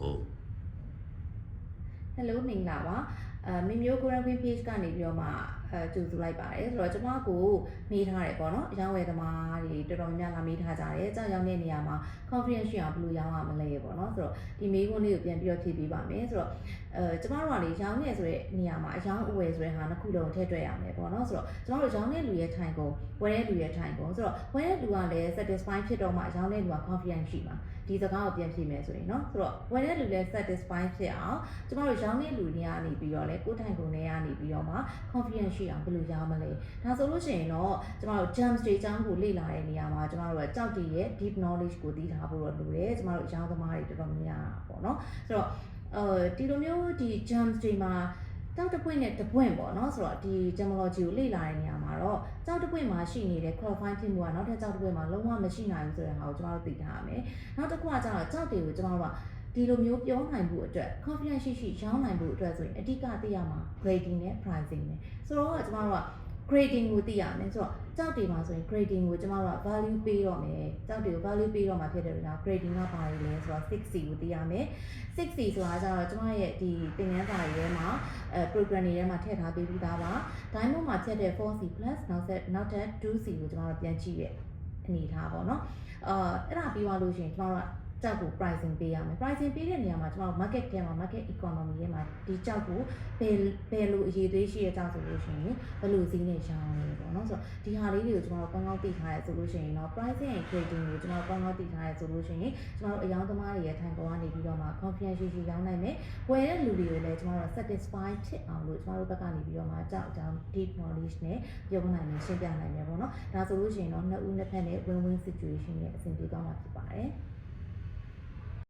ဟုတ် Hello မင်္ဂလာပါမင်းမျိုး Korean Queen Page ကနေပြီးတော့မှကြိုဆိုလိုက်ပါတယ်ဆိုတော့ကျွန်မကိုမေးထားတယ်ပေါ့နော်အရောင်းဝယ်သမားတွေတော်တော်များများလာမေးထားကြတယ်ကြောက်ရောင်းတဲ့နေရာမှာ confidence ရှိအောင်ဘယ်လိုရောင်းရမလဲပေါ့နော်ဆိုတော့ဒီမေးခွန်းလေးကိုပြန်ပြီးတော့ဖြေပေးပါမယ်ဆိုတော့ကျွန်မတို့ကလေရောင်းနေဆိုတဲ့နေရာမှာအရောင်းအဝယ်ဆိုတဲ့ဟာနှစ်ခုလုံးထည့်တွက်ရမယ်ပေါ့နော်ဆိုတော့ကျွန်တော်တို့ရောင်းတဲ့လူရဲ့ထိုင်ကုန်ဝယ်တဲ့လူရဲ့ထိုင်ကုန်ဆိုတော့ဝယ်တဲ့လူကလည်း satisfy ဖြစ်တော့မှရောင်းတဲ့လူက confidence ရှိမှာဒီစကားကိုပြန်ဖြေမယ်ဆိုရင်เนาะဆိုတော့ဝယ်တဲ့လူလည်း satisfy ဖြစ်အောင်ကျွန်တော်တို့ရောင်းတဲ့လူတွေကနေပြီးတော့လည်းကိုယ်ထိုင်ကုန်တွေကနေပြီးတော့မှ confidence ရှိအောင်ဘယ်လိုရောင်းမလဲဒါဆိုလို့ရှိရင်တော့ကျွန်တော်တို့ gems တွေအကြောင်းကိုလေ့လာတဲ့နေရာမှာကျွန်တော်တို့ကကြောက်တည်ရဲ့ deep knowledge ကိုသိထားဖို့တော့လိုတယ်ကျွန်တော်တို့ရောင်းသမားတွေတော်တော်များများပေါ့เนาะဆိုတော့ဒီလိုမျိုးဒီ gems တွေမှာကြောက်တပွင့်နဲ့တပွင့်ပေါ့နော်ဆိုတော့ဒီ gemology ကိုလေ့လာတဲ့နေရာမှာတော့ကြောက်တပွင့်မှာရှိနေတဲ့ qualify ဖြစ်မှုကနောက်ထပ်ကြောက်တပွင့်မှာလုံးဝမရှိနိုင်ဘူးဆိုတဲ့ဟာကိုကျွန်တော်တို့သိထားရမယ်နောက်တစ်ခုကကျတော့ကြောက်တွေကိုကျွန်တော်တို့ကဒီလိုမျိုးပြောနိုင်ဖို့အတွက် confidence ရှိရောင်းနိုင်ဖို့အတွက်ဆိုရင်အဓိကသိရမှာ grading နဲ့ pricing နဲ့ဆိုတော့ကျွန်တော်တို့က grading ကိုသိရမယ်ဆိုတော့ကြောက်တွေမှာဆိုရင် grading ကိုကျွန်တော်တို့က value ပေးတော့မယ်ကြောက်တွေကို value ပေးတော့မှာဖြစ်တယ်လို့ grading ကဘာလဲဆိုတော့ 6C ကိုသိရမယ် 6C ဆိုတာကျတော့ကျွန်မရဲ့ဒီသင်ခန်းစာတွေထဲမှာprogram တွေထဲမှာထည့်ထားပေးပြီးသားပါ diamond မှာဖြတ်တဲ့ 4C plus နောက်ထပ် 2C ကိုကျွန်တော်တို့ပြန်ကြည့်ရဲ့အနေထားပေါ့နော်အဲ့ဒါပြီးသွားလို့ရှိရင်ကျွန်တော်တို့ကြောက်ကို pricing ပေးရမယ် pricing ပေးတဲ့နေရာမှာကျွန်တော်တို့ market ထဲမှာ market economy ထဲမှာဒီကြောက်ကိုဘယ်လိုအရေးသေးရှိတဲ့ကြောက်ဆိုလို့ရှိရင်ဘယ်လိုဈေးနဲ့ရောင်းလဲပေါ့နော်ဆိုတော့ဒီဟာလေးတွေကိုကျွန်တော်တို့ကောင်းကောင်းသိထားရဲဆိုလို့ရှိရင်တော့ pricing and trading ကိုကျွန်တော်တို့ကောင်းကောင်းသိထားရဲဆိုလို့ရှိရင်ကျွန်တော်တို့အယောင်သမားတွေရဲ့ထိုင်ပေါ်ကနေပြီးတော့မှ confidence ရှိရောင်းနိုင်မယ်ဝယ်တဲ့လူတွေကိုလည်းကျွန်တော်တို့ satisfy ဖြစ်အောင်လို့ကျွန်တော်တို့ဘက်ကနေပြီးတော့မှကြောက်အကြောင်း deep knowledge နဲ့ပြောနိုင်မယ်ရှင်းပြနိုင်မယ်ပေါ့နော်ဒါဆိုလို့ရှိရင်တော့နှစ်ဦးနှစ်ဖက်နဲ့ win-win situation နဲ့အဆင်ပြေသွားမှာဖြစ်ပါတယ်